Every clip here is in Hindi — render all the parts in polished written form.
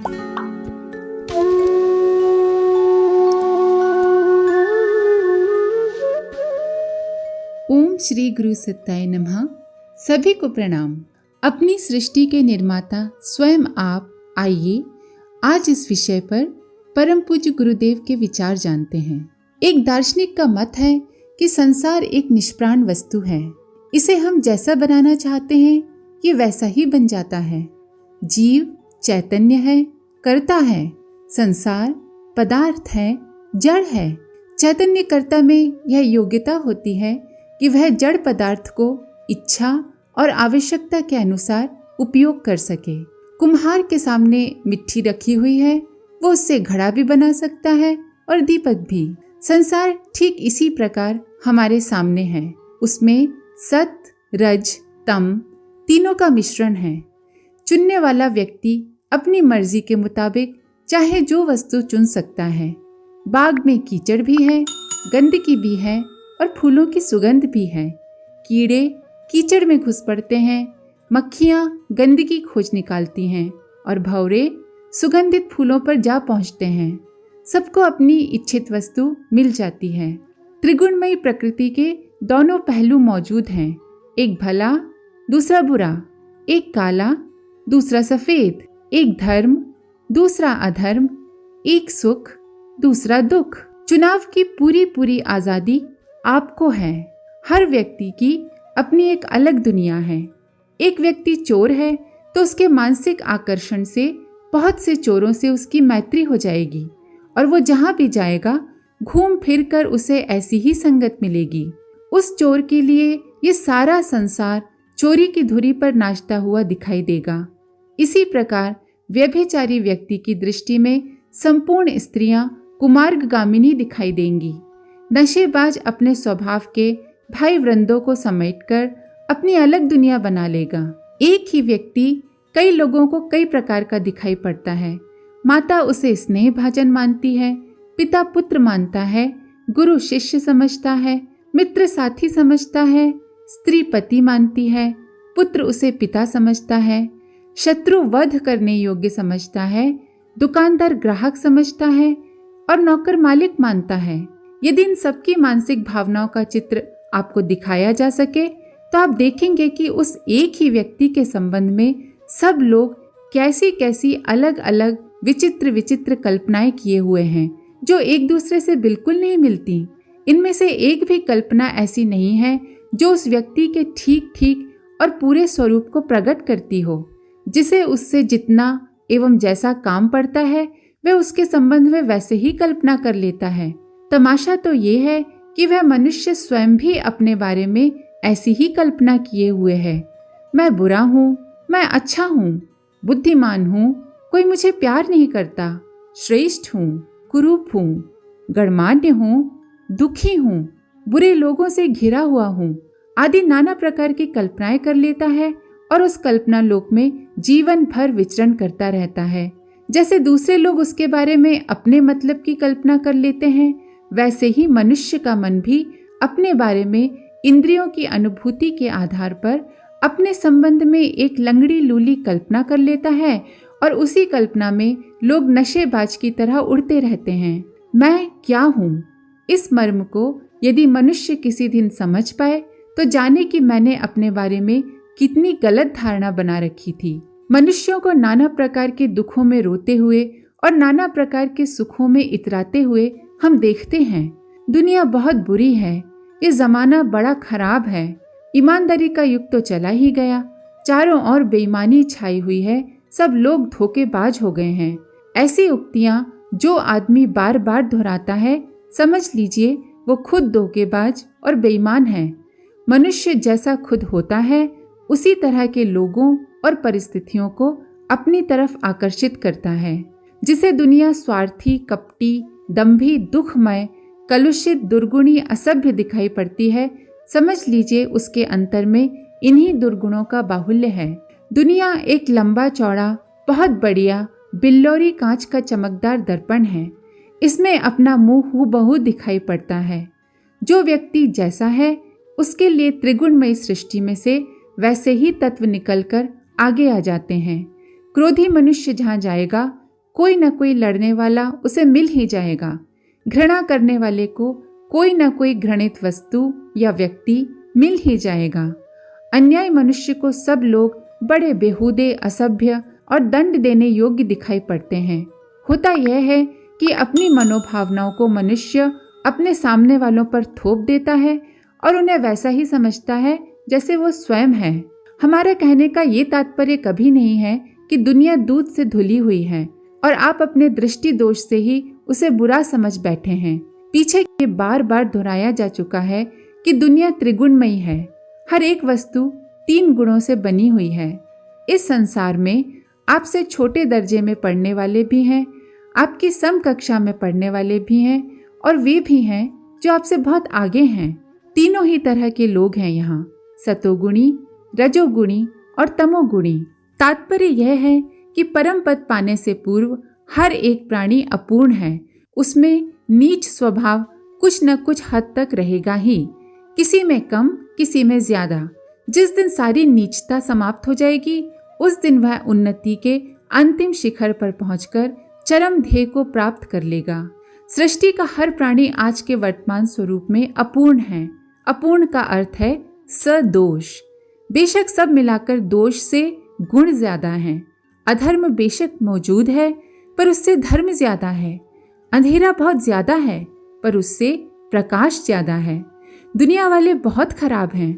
ओम श्री गुरु सत्ताय नमः। सभी को प्रणाम। अपनी सृष्टि के निर्माता स्वयं आप। आइए आज इस विषय पर परम पूज्य गुरुदेव के विचार जानते हैं। एक दार्शनिक का मत है कि संसार एक निष्प्राण वस्तु है। इसे हम जैसा बनाना चाहते हैं ये वैसा ही बन जाता है। जीव चैतन्य है, कर्ता है। संसार पदार्थ है, जड़ है। चैतन्य कर्ता में यह योग्यता होती है कि वह जड़ पदार्थ को इच्छा और आवश्यकता के अनुसार उपयोग कर सके। कुम्हार के सामने मिट्टी रखी हुई है, वो उससे घड़ा भी बना सकता है और दीपक भी। संसार ठीक इसी प्रकार हमारे सामने है। उसमें सत, रज, तम तीनों का मिश्रण है। चुनने वाला व्यक्ति अपनी मर्जी के मुताबिक चाहे जो वस्तु चुन सकता है। बाग में कीचड़ भी है, गंदगी भी है और फूलों की सुगंध भी है। कीड़े कीचड़ में घुस पड़ते हैं, मक्खियाँ गंदगी खोज निकालती हैं और भंवरे सुगंधित फूलों पर जा पहुँचते हैं। सबको अपनी इच्छित वस्तु मिल जाती है। त्रिगुणमयी प्रकृति के दोनों पहलू मौजूद हैं, एक भला दूसरा बुरा, एक काला दूसरा सफेद, एक धर्म दूसरा अधर्म, एक सुख दूसरा दुख। चुनाव की पूरी आज़ादी आपको है। हर व्यक्ति की अपनी एक अलग दुनिया है। एक व्यक्ति चोर है तो उसके मानसिक आकर्षण से बहुत से चोरों से उसकी मैत्री हो जाएगी और वो जहाँ भी जाएगा घूम फिर कर उसे ऐसी ही संगत मिलेगी। उस चोर के लिए ये सारा संसार चोरी की धुरी पर नाचता हुआ दिखाई देगा। इसी प्रकार व्यभिचारी व्यक्ति की दृष्टि में संपूर्ण स्त्रियां कुमार्गामिनी दिखाई देंगी। नशेबाज अपने स्वभाव के भाई वृंदों को समेटकर अपनी अलग दुनिया बना लेगा। एक ही व्यक्ति कई लोगों को कई प्रकार का दिखाई पड़ता है। माता उसे स्नेह भाजन मानती है, पिता पुत्र मानता है, गुरु शिष्य समझता है, मित्र साथी समझता है, स्त्री पति मानती है, पुत्र उसे पिता समझता है, शत्रु वध करने योग्य समझता है, दुकानदार ग्राहक समझता है और नौकर मालिक मानता है। यदि इन सबकी मानसिक भावनाओं का चित्र आपको दिखाया जा सके तो आप देखेंगे कि उस एक ही व्यक्ति के संबंध में सब लोग कैसी कैसी अलग अलग विचित्र कल्पनाएं किए हुए हैं जो एक दूसरे से बिल्कुल नहीं मिलती। इनमें से एक भी कल्पना ऐसी नहीं है जो उस व्यक्ति के ठीक और पूरे स्वरूप को प्रकट करती हो। जिसे उससे जितना एवं जैसा काम पड़ता है वह उसके संबंध में वैसे ही कल्पना कर लेता है। तमाशा तो ये है कि वह मनुष्य स्वयं भी अपने बारे में ऐसी ही कल्पना किए हुए है। मैं बुरा हूँ, मैं अच्छा हूँ, बुद्धिमान हूँ, कोई मुझे प्यार नहीं करता, श्रेष्ठ हूँ, कुरूप हूँ, गणमान्य हूँ, दुखी हूँ, बुरे लोगों से घिरा हुआ हूँ आदि नाना प्रकार की कल्पनाएं कर लेता है और उस कल्पना लोक में जीवन भर विचरण करता रहता है। जैसे दूसरे लोग उसके बारे में अपने मतलब की कल्पना कर लेते हैं, वैसे ही मनुष्य का मन भी अपने बारे में इंद्रियों की अनुभूति के आधार पर अपने संबंध में एक लंगड़ी लूली कल्पना कर लेता है और उसी कल्पना में लोग नशेबाज की तरह उड़ते रहते हैं। मैं क्या हूँ? इस मर्म को यदि मनुष्य किसी दिन समझ पाए तो जाने कि मैंने अपने बारे में कितनी गलत धारणा बना रखी थी। मनुष्यों को नाना प्रकार के दुखों में रोते हुए और नाना प्रकार के सुखों में इतराते हुए हम देखते हैं। दुनिया बहुत बुरी है, ये जमाना बड़ा खराब है, ईमानदारी का युग तो चला ही गया, चारों ओर बेईमानी छाई हुई है, सब लोग धोखेबाज हो गए हैं। ऐसी उक्तियां जो आदमी बार बार दोहराता है समझ लीजिए वो खुद धोखेबाज और बेईमान है। मनुष्य जैसा खुद होता है उसी तरह के लोगों और परिस्थितियों को अपनी तरफ आकर्षित करता है। जिसे दुनिया स्वार्थी, कपटी, दंभी, दुखमय, कलुषित, दुर्गुणी, असभ्य दिखाई पड़ती है, समझ लीजिए उसके अंतर में इन्हीं दुर्गुणों का बाहुल्य है। दुनिया एक लंबा चौड़ा बहुत बढ़िया बिल्लौरी कांच का चमकदार दर्पण है। इसमें अपना मुंह हूबहू दिखाई पड़ता है। जो व्यक्ति जैसा है उसके लिए त्रिगुणमयी सृष्टि में से वैसे ही तत्व निकलकर आगे आ जाते हैं। क्रोधी मनुष्य जहाँ जाएगा कोई न कोई लड़ने वाला उसे मिल ही जाएगा। घृणा करने वाले को कोई न कोई घृणित वस्तु या व्यक्ति मिल ही जाएगा। अन्यायी मनुष्य को सब लोग बड़े बेहूदे, असभ्य और दंड देने योग्य दिखाई पड़ते हैं। होता यह है कि अपनी मनोभावनाओं को मनुष्य अपने सामने वालों पर थोप देता है और उन्हें वैसा ही समझता है जैसे वो स्वयं है। हमारा कहने का ये तात्पर्य कभी नहीं है कि दुनिया दूध से धुली हुई है और आप अपने दृष्टि दोष से ही उसे बुरा समझ बैठे हैं। पीछे ये बार बार दोहराया जा चुका है कि दुनिया त्रिगुणमयी है। हर एक वस्तु 3 गुणों से बनी हुई है। इस संसार में आपसे छोटे दर्जे में पढ़ने वाले भी हैं, आपकी समकक्षा में पढ़ने वाले भी हैं और वे भी हैं जो आपसे बहुत आगे हैं। तीनों ही तरह के लोग हैं यहाँ, सतोगुणी, रजोगुणी और तमोगुणी। तात्पर्य यह है कि परम पद पाने से पूर्व हर एक प्राणी अपूर्ण है। उसमें नीच स्वभाव कुछ न कुछ हद तक रहेगा ही, किसी में कम, किसी में ज्यादा। जिस दिन सारी नीचता समाप्त हो जाएगी, उस दिन वह उन्नति के अंतिम शिखर पर पहुंचकर चरम ध्येय को प्राप्त कर लेगा। सृष्टि का हर प्राणी आज के वर्तमान स्वरूप में अपूर्ण है। अपूर्ण का अर्थ है सदोष। बेशक सब मिलाकर दोष से गुण ज्यादा हैं। अधर्म बेशक मौजूद है पर उससे धर्म ज्यादा है। अंधेरा बहुत ज्यादा है पर उससे प्रकाश ज्यादा है। दुनिया वाले बहुत खराब हैं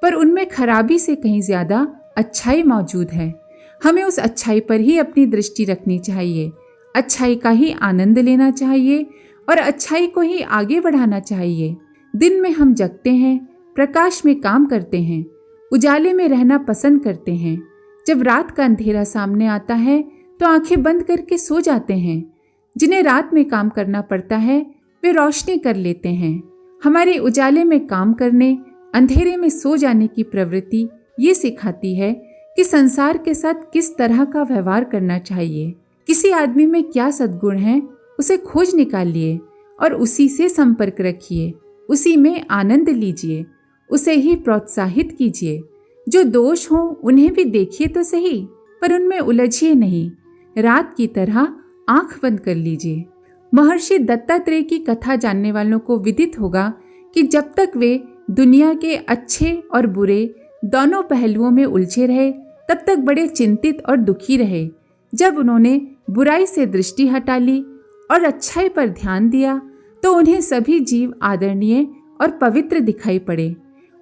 पर उनमें खराबी से कहीं ज्यादा अच्छाई मौजूद है। हमें उस अच्छाई पर ही अपनी दृष्टि रखनी चाहिए, अच्छाई का ही आनंद लेना चाहिए और अच्छाई को ही आगे बढ़ाना चाहिए। दिन में हम जगते हैं, प्रकाश में काम करते हैं, उजाले में रहना पसंद करते हैं। जब रात का अंधेरा सामने आता है तो आंखें बंद करके सो जाते हैं। जिन्हें रात में काम करना पड़ता है वे रोशनी कर लेते हैं। हमारे उजाले में काम करने, अंधेरे में सो जाने की प्रवृत्ति ये सिखाती है कि संसार के साथ किस तरह का व्यवहार करना चाहिए। किसी आदमी में क्या सद्गुण है उसे खोज निकालिए और उसी से संपर्क रखिए, उसी में आनंद लीजिए, उसे ही प्रोत्साहित कीजिए। जो दोष हो उन्हें भी देखिए तो सही, पर उनमें उलझिए नहीं। रात की तरह आंख बंद कर लीजिए। महर्षि दत्तात्रेय की कथा जानने वालों को विदित होगा कि जब तक वे दुनिया के अच्छे और बुरे दोनों पहलुओं में उलझे रहे तब तक बड़े चिंतित और दुखी रहे। जब उन्होंने बुराई से दृष्टि हटा ली और अच्छाई पर ध्यान दिया तो उन्हें सभी जीव आदरणीय और पवित्र दिखाई पड़े।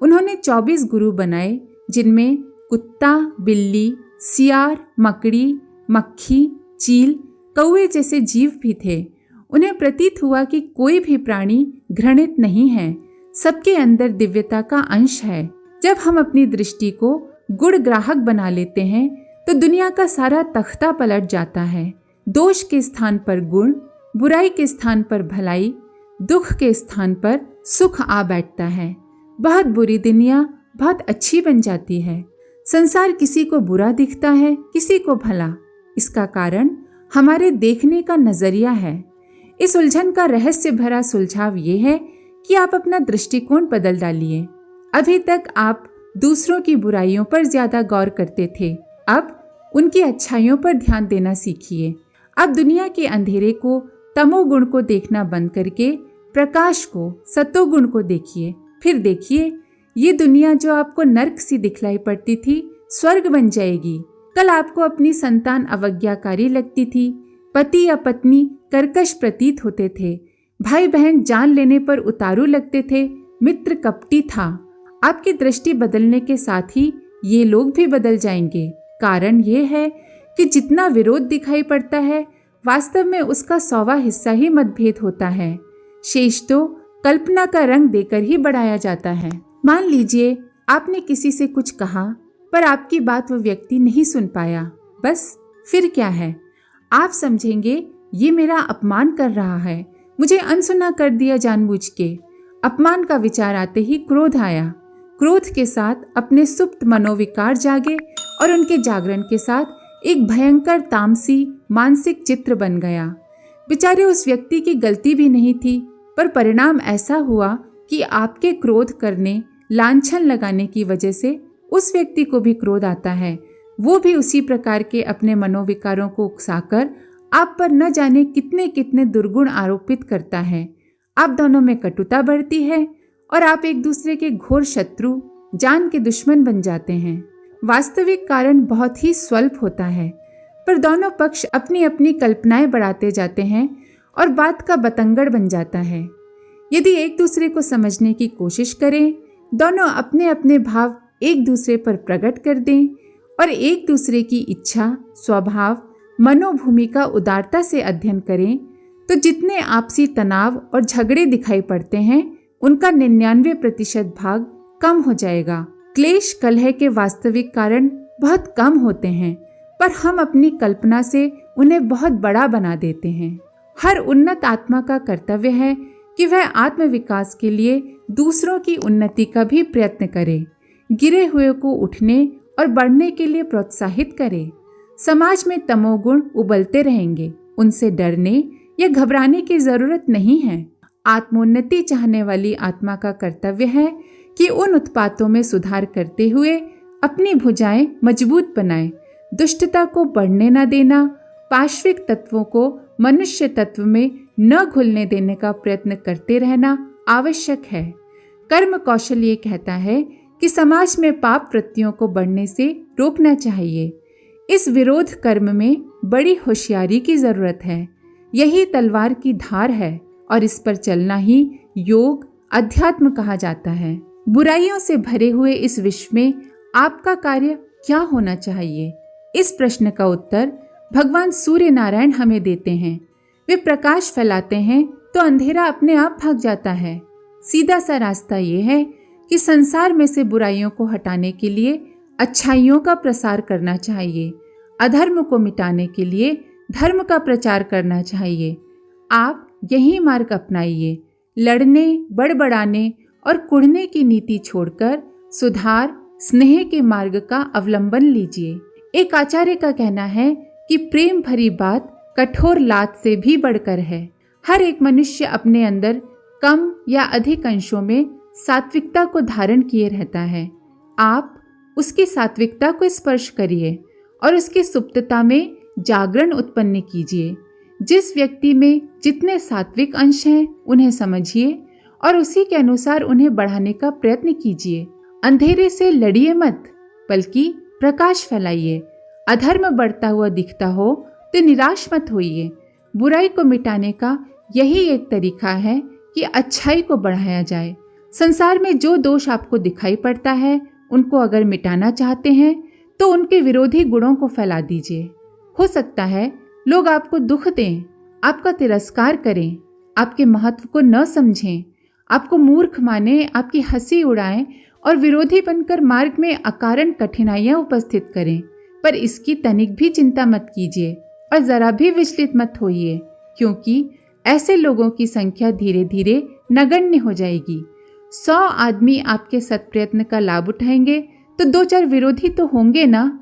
उन्होंने 24 गुरु बनाए जिनमें कुत्ता, बिल्ली, सियार, मकड़ी, मक्खी, चील, कौवे जैसे जीव भी थे। उन्हें प्रतीत हुआ कि कोई भी प्राणी घृणित नहीं है, सबके अंदर दिव्यता का अंश है। जब हम अपनी दृष्टि को गुण ग्राहक बना लेते हैं तो दुनिया का सारा तख्ता पलट जाता है। दोष के स्थान पर गुण, बुराई के स्थान पर भलाई, दुख के स्थान पर सुख आ बैठता है। बहुत बुरी दुनिया बहुत अच्छी बन जाती है। संसार किसी को बुरा दिखता है, किसी को भला। इसका कारण हमारे देखने का नजरिया है। इस उलझन का रहस्य भरा सुलझाव ये है कि आप अपना दृष्टिकोण बदल डालिए। अभी तक आप दूसरों की बुराइयों पर ज्यादा गौर करते थे, अब उनकी अच्छाइयों पर ध्यान देना सीखिए। अब दुनिया के अंधेरे को, तमोगुण को देखना बंद करके प्रकाश को, सतोगुण को देखिए। फिर देखिए, ये दुनिया जो आपको नर्क सी दिखलाई पड़ती थी, स्वर्ग बन जाएगी। कल आपको अपनी संतान अवज्ञाकारी लगती थी, पति या पत्नी कर्कश प्रतीत होते थे, भाई बहन जान लेने पर उतारू लगते थे, मित्र कपटी था। आपकी दृष्टि बदलने के साथ ही ये लोग भी बदल जाएंगे। कारण ये है कि जितना विरोध दिखाई पड़ता है वास्तव में उसका 100वां हिस्सा ही मतभेद होता है। शेष तो कल्पना का रंग देकर ही बढ़ाया जाता है। मान लीजिए आपने किसी से कुछ कहा पर आपकी बात वो व्यक्ति नहीं सुन पाया, बस फिर क्या है? आप समझेंगे ये मेरा अपमान कर रहा है, मुझे अनसुना कर दिया जानबूझ के। अपमान का विचार आते ही क्रोध आया। क्रोध के साथ अपने सुप्त मनोविकार जागे और उनके जागरण के साथ एक भयंकर तामसी मानसिक चित्र बन गया। बेचारे उस व्यक्ति की गलती भी नहीं थी, पर परिणाम ऐसा हुआ कि आपके क्रोध करने, लांछन लगाने की वजह से उस व्यक्ति को भी क्रोध आता है। वो भी उसी प्रकार के अपने मनोविकारों को उकसाकर आप पर न जाने कितने कितने दुर्गुण आरोपित करता है। आप दोनों में कटुता बढ़ती है और आप एक दूसरे के घोर शत्रु, जान के दुश्मन बन जाते हैं। वास्तविक कारण बहुत ही स्वल्प होता है, पर दोनों पक्ष अपनी अपनी कल्पनाएं बढ़ाते जाते हैं और बात का बतंगड़ बन जाता है। यदि एक दूसरे को समझने की कोशिश करें, दोनों अपने अपने भाव एक दूसरे पर प्रकट कर दें और एक दूसरे की इच्छा, स्वभाव, मनोभूमि का उदारता से अध्ययन करें, तो जितने आपसी तनाव और झगड़े दिखाई पड़ते हैं उनका 99% भाग कम हो जाएगा। क्लेश कलह के वास्तविक कारण बहुत कम होते हैं, पर हम अपनी कल्पना से उन्हें बहुत बड़ा बना देते हैं। हर उन्नत आत्मा का कर्तव्य है कि वह आत्म विकास के लिए दूसरों की उन्नति का भी प्रयत्न करे, गिरे हुए को उठने और बढ़ने के लिए प्रोत्साहित करे। समाज में तमोगुण उबलते रहेंगे, उनसे डरने या घबराने की जरूरत नहीं है। आत्मोन्नति चाहने वाली आत्मा का कर्तव्य है कि उन उत्पातों में सुधार करते हुए अपनी भुजाएं मजबूत बनाए, दुष्टता को बढ़ने न देना, पार्श्विक तत्वों को मनुष्य तत्व में न घुलने देने का प्रयत्न करते रहना आवश्यक है। कर्म कौशल ये कहता है कि समाज में पाप वृत्तियों को बढ़ने से रोकना चाहिए। इस विरोध कर्म में बड़ी होशियारी की जरूरत है। यही तलवार की धार है और इस पर चलना ही योग, अध्यात्म कहा जाता है। बुराइयों से भरे हुए इस विश्व में आपका कार्य क्या होना चाहिए? इस प्रश्न का उत्तर भगवान सूर्य नारायण हमें देते हैं। वे प्रकाश फैलाते हैं तो अंधेरा अपने आप भाग जाता है। सीधा सा रास्ता ये है कि संसार में से बुराइयों को हटाने के लिए अच्छाइयों का प्रसार करना चाहिए, अधर्म को मिटाने के लिए धर्म का प्रचार करना चाहिए। आप यही मार्ग अपनाइए। लड़ने, बड़बड़ाने और कुढ़ने की नीति छोड़कर सुधार, स्नेह के मार्ग का अवलंबन लीजिए। एक आचार्य का कहना है कि प्रेम भरी बात कठोर लात से भी बढ़कर है। हर एक मनुष्य अपने अंदर कम या अधिक अंशों में सात्विकता को धारण किए रहता है। आप उसकी सात्विकता को स्पर्श करिए और उसकी सुप्तता में जागरण उत्पन्न कीजिए। जिस व्यक्ति में जितने सात्विक अंश हैं उन्हें समझिए और उसी के अनुसार उन्हें बढ़ाने का प्रयत्न कीजिए। अंधेरे से लड़िए मत, बल्कि प्रकाश फैलाइए। अधर्म बढ़ता हुआ दिखता हो तो निराश मत होइए। बुराई को मिटाने का यही एक तरीका है कि अच्छाई को बढ़ाया जाए। संसार में जो दोष आपको दिखाई पड़ता है उनको अगर मिटाना चाहते हैं तो उनके विरोधी गुणों को फैला दीजिए। हो सकता है लोग आपको दुख दें, आपका तिरस्कार करें, आपके महत्व को न समझें, आपको मूर्ख माने, आपकी हंसी उड़ाएं और विरोधी बनकर मार्ग में अकारण कठिनाइयां उपस्थित करें। पर इसकी तनिक भी चिंता मत कीजिए और जरा भी विचलित मत होइए, क्योंकि ऐसे लोगों की संख्या धीरे धीरे नगण्य हो जाएगी। 100 आदमी आपके सत्प्रयत्न का लाभ उठाएंगे तो 2-4 विरोधी तो होंगे ना।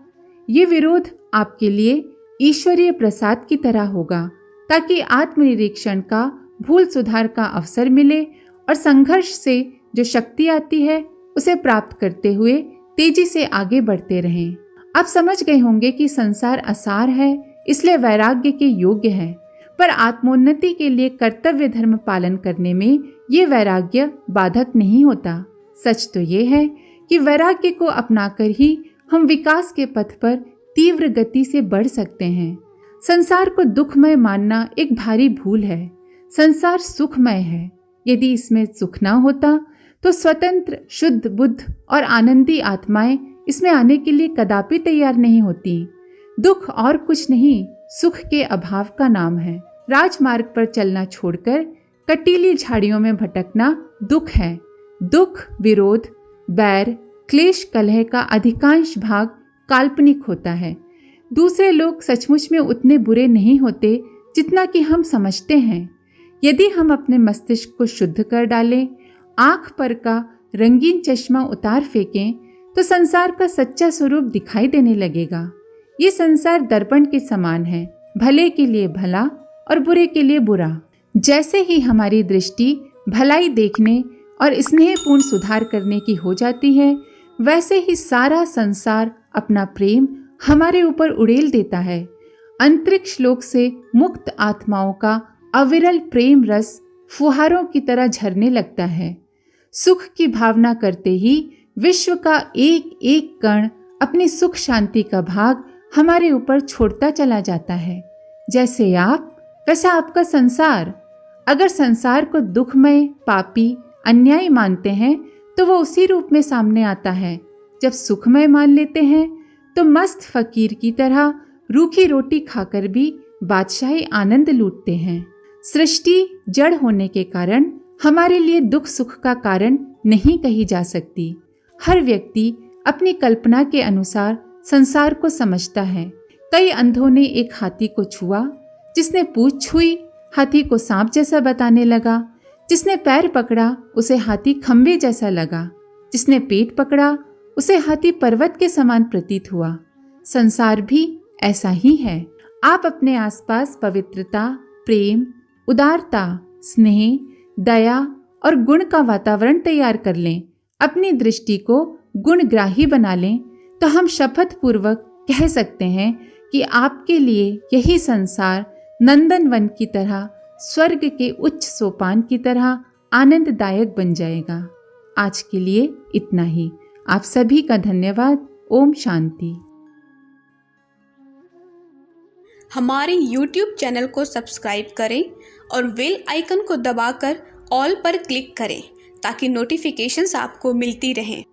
ये विरोध आपके लिए ईश्वरीय प्रसाद की तरह होगा, ताकि आत्मनिरीक्षण का, भूल सुधार का अवसर मिले और संघर्ष से जो शक्ति आती है उसे प्राप्त करते हुए तेजी से आगे बढ़ते रहें। आप समझ गए होंगे कि संसार असार है, इसलिए वैराग्य के योग्य है, पर आत्मोन्नति के लिए कर्तव्य धर्म पालन करने में ये वैराग्य बाधक नहीं होता। सच तो ये है कि वैराग्य को अपनाकर ही हम विकास के पथ पर तीव्र गति से बढ़ सकते हैं। संसार को दुखमय मानना एक भारी भूल है। संसार सुखमय है। यदि इसमें सुख ना होता तो स्वतंत्र, शुद्ध बुद्ध और आनंदी आत्माएं इसमें आने के लिए कदापि तैयार नहीं होती। दुख और कुछ नहीं, सुख के अभाव का नाम है। राजमार्ग पर चलना छोड़कर कटीली झाड़ियों में भटकना दुख है। दुख, विरोध, बैर, क्लेश, कलह का अधिकांश भाग काल्पनिक होता है। दूसरे लोग सचमुच में उतने बुरे नहीं होते जितना कि हम समझते हैं। यदि हम अपने मस्तिष्क को शुद्ध कर डालें, आंख पर का रंगीन चश्मा उतार फेंकें, तो संसार का सच्चा स्वरूप दिखाई देने लगेगा। ये संसार दर्पण के समान है, भले के लिए भला और बुरे के लिए बुरा। जैसे ही हमारी दृष्टि भलाई देखने और स्नेहपूर्ण सुधार करने की हो जाती है, वैसे ही सारा संसार अपना प्रेम हमारे ऊपर उड़ेल देता है। अंतरिक्ष लोक से मुक्त आत्माओं का अविरल प्रेम रस फुहारों की तरह झरने लगता है। सुख की भावना करते ही विश्व का एक एक कण अपनी सुख शांति का भाग हमारे ऊपर छोड़ता चला जाता है। जैसे आप वैसा आपका संसार। अगर संसार को दुखमय, पापी, अन्याय मानते हैं तो वो उसी रूप में सामने आता है। जब सुखमय मान लेते हैं तो मस्त फकीर की तरह रूखी रोटी खाकर भी बादशाही आनंद लूटते हैं। सृष्टि जड़ होने के कारण हमारे लिए दुख सुख का कारण नहीं कही जा सकती। हर व्यक्ति अपनी कल्पना के अनुसार संसार को समझता है। कई अंधों ने एक हाथी को छुआ, जिसने पूंछ छुई हाथी को सांप जैसा बताने लगा, जिसने पैर पकड़ा उसे हाथी खंबे जैसा लगा, जिसने पेट पकड़ा उसे हाथी पर्वत के समान प्रतीत हुआ। संसार भी ऐसा ही है। आप अपने आसपास पवित्रता, प्रेम, उदारता, स्नेह, दया और गुण का वातावरण तैयार कर लें। अपनी दृष्टि को गुणग्राही बना लें तो हम शपथ पूर्वक कह सकते हैं कि आपके लिए यही संसार नंदन वन की तरह, स्वर्ग के उच्च सोपान की तरह आनंददायक बन जाएगा। आज के लिए इतना ही। आप सभी का धन्यवाद। ओम शांति। हमारे YouTube चैनल को सब्सक्राइब करें और बेल आइकन को दबाकर ऑल पर क्लिक करें ताकि नोटिफिकेशंस आपको मिलती रहें।